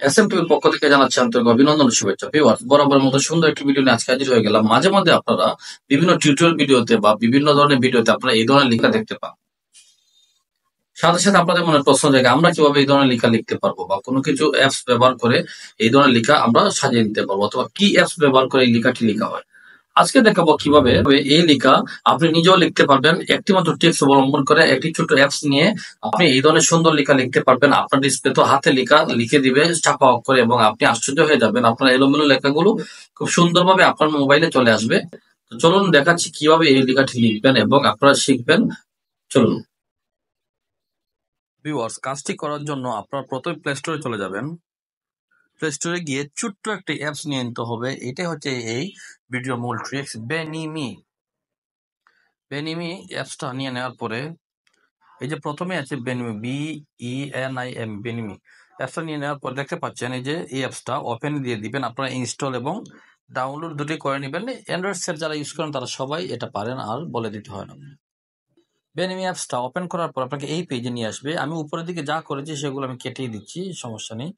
এসএমটিভির পক্ষ থেকে জানাচ্ছি আন্তরিক অভিনন্দন ও শুভেচ্ছা। ভিউয়ার্স, বরাবরের মতো সুন্দর একটি ভিডিও নিয়ে আজকে হাজির হয়ে গেলাম। মাঝে মধ্যে আপনারা বিভিন্ন টিউটোরিয়াল ভিডিওতে বা বিভিন্ন ধরনের ভিডিওতে আপনারা এই ধরনের লেখা দেখতে পান। সাথে সাথে আপনাদের মনে প্রশ্ন জাগে, আমরা কিভাবে এই ধরনের লেখা লিখতে পারবো বা কোনো কিছু অ্যাপস ব্যবহার করে এই ধরনের লেখা আমরা সাজিয়ে নিতে পারবো, অথবা কি অ্যাপস ব্যবহার করে এই লেখাটি লেখা হয়। আজকে দেখাবো কিভাবে এই লেখা আপনি নিজেও লিখতে পারবেন। একটি মাত্র টিপস অবলম্বন করে একটি ছোট অ্যাপস নিয়ে আপনি এই ধরনের সুন্দর লেখা লিখতে পারবেন। আপনার ডিসপ্লে তো হাতে লেখা লিখে দিবে চাপা অফ করে, এবং আপনি আশ্চর্য হয়ে যাবেন, আপনার এলোমেলো লেখাগুলো খুব সুন্দরভাবে আপনার মোবাইলে চলে আসবে। তো চলুন দেখাচ্ছি কিভাবে এই লেখাটি লিখবেন এবং আপনারা শিখবেন। চলুন ভিউয়ার্স, কাজটি করার জন্য আপনারা প্রথমে প্লে স্টোরে চলে যাবেন। প্লে স্টোরে গিয়ে ছোট্ট একটা অ্যাপস নিয়ে নিতে হবে। এটাই হচ্ছে এই ভিডিও মূল ট্রিক্স, বেনিমি। বেনিমি অ্যাপসটা নিয়ে নেওয়ার পরে এই যে প্রথমে আছে বেনিমি, BENIM, বেনিমি অ্যাপসটা নিয়ে নেওয়ার পর দেখতে পাচ্ছেন এই যে এই অ্যাপসটা ওপেন দিয়ে দিবেন। আপনারা ইনস্টল এবং ডাউনলোড দুটি করে নেবেন। অ্যান্ড্রয়েড সেট যারা ইউজ করেন তারা সবাই এটা পারেন, আর বলে দিতে হয় না। বেনিমি অ্যাপসটা ওপেন করার পর আপনাকে এই পেজে নিয়ে আসবে। আমি উপরের দিকে যা করেছি সেগুলো আমি কেটেই দিচ্ছি, সমস্যা নেই।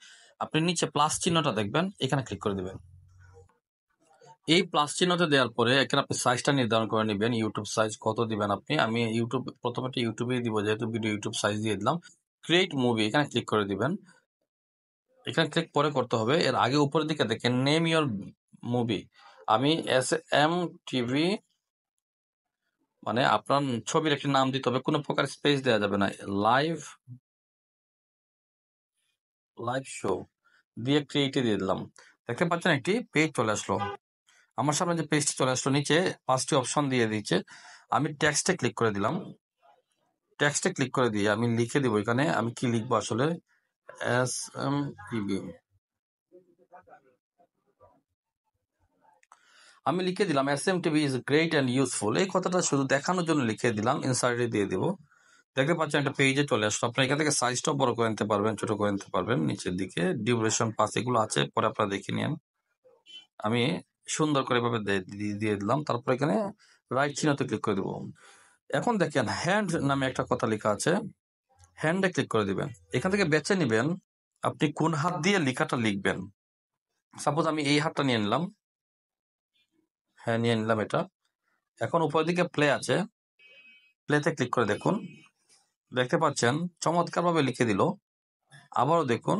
আপনি নিচে প্লাস চিহ্নটা দেখবেন, এখানে ক্লিক করে দিবেন। এই প্লাস চিহ্নতে দেওয়ার পরে এখানে আপনি সাইজটা নির্ধারণ করে নেবেন। ইউটিউব সাইজ কত দিবেন আপনি। আমি ইউটিউব প্রথমে ইউটিউবেই দিব, যেহেতু ভিডিও ইউটিউব সাইজ দিয়ে দিলাম। ক্রিয়েট মুভি, এখানে ক্লিক করে দিবেন। এখানে ক্লিক পরে করতে হবে। এর আগে উপরের দিকে দেখেন নেম ইওর মুভি। আমি SMTV, মানে আপনার ছবির একটি নাম দিতে হবে, কোনো প্রকার স্পেস দেওয়া যাবে না। লাইভ শো দিয়ে ক্রিয়েটে দিয়ে দিলাম। দেখতে পাচ্ছেন একটি পেজ চলে আসলো আমার সামনে। যে পেজটি চলে আসলো, নিচে 5টি অপশন দিয়ে দিচ্ছে। আমি টেক্সটে ক্লিক করে দিলাম। টেক্সটে ক্লিক করে দিয়ে আমি লিখে দিব এখানে আমি কি লিখবো আসলে। SMTV আমি লিখে দিলাম, SMTV is great and useful. এই কথাটা শুধু দেখানোর জন্য লিখে দিলাম, ইনসার্টে দিয়ে দিব। দেখতে পাচ্ছেন একটা পেজে চলে আসলো। আপনার এখান থেকে সাইজটাও বড় করে নিতে পারবেন, ছোট করে নিতে পারবেন। নিচের দিকে ডিউরেশন পাস এগুলো আছে, পরে আপনারা দেখে নিন। আমি সুন্দর করে এভাবে দিয়ে দিলাম। তারপর এখানে রাইট চিহ্নতে ক্লিক করে দেবো। এখন দেখেন হ্যান্ড নামে একটা কথা লেখা আছে, হ্যান্ডে ক্লিক করে দিবেন। এখান থেকে বেছে নিবেন আপনি কোন হাত দিয়ে লেখাটা লিখবেন। সাপোজ আমি এই হাতটা নিয়ে নিলাম, হ্যাঁ নিয়ে নিলাম এটা। এখন উপরের দিকে প্লে আছে, প্লেতে ক্লিক করে দেখুন। দেখতে পাচ্ছেন চমৎকার ভাবে লিখে দিল। আবারও দেখুন,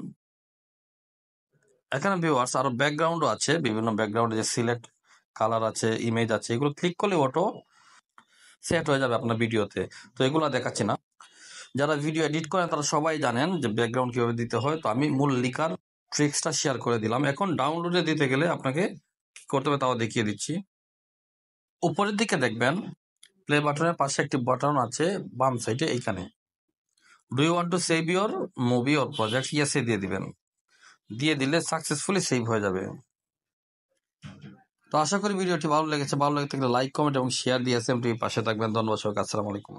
এখানে ভিউয়ার্স আরো ব্যাকগ্রাউন্ডও আছে, বিভিন্ন ব্যাকগ্রাউন্ডে যে সিলেক্ট কালার আছে, ইমেজ আছে, এগুলো ক্লিক করলে অটো সেট হয়ে যাবে আপনার ভিডিওতে। তো এগুলো দেখাচ্ছি না। যারা ভিডিও এডিট করেন তারা সবাই জানেন যে ব্যাকগ্রাউন্ড কিভাবে দিতে হয়। তো আমি মূল লিখার ট্রিক্সটা শেয়ার করে দিলাম। এখন ডাউনলোডে দিতে গেলে আপনাকে কি করতে হবে তাও দেখিয়ে দিচ্ছি। উপরের দিকে দেখবেন প্লে বাটনের পাশে একটি বাটন আছে বাম সাইডে, এইখানে do you want to save your movie or project, ইয়েসে দিয়ে দিবেন। দিয়ে দিলে সাকসেসফুলি সেভ হয়ে যাবে। তো আশা করি ভিডিওটি ভালো লেগেছে। ভালো লেগে থাকলে লাইক, কমেন্ট এবং শেয়ার দিয়ে SMTV পাশে থাকবেন। ধন্যবাদ সবাইকে। আসসালামু আলাইকুম।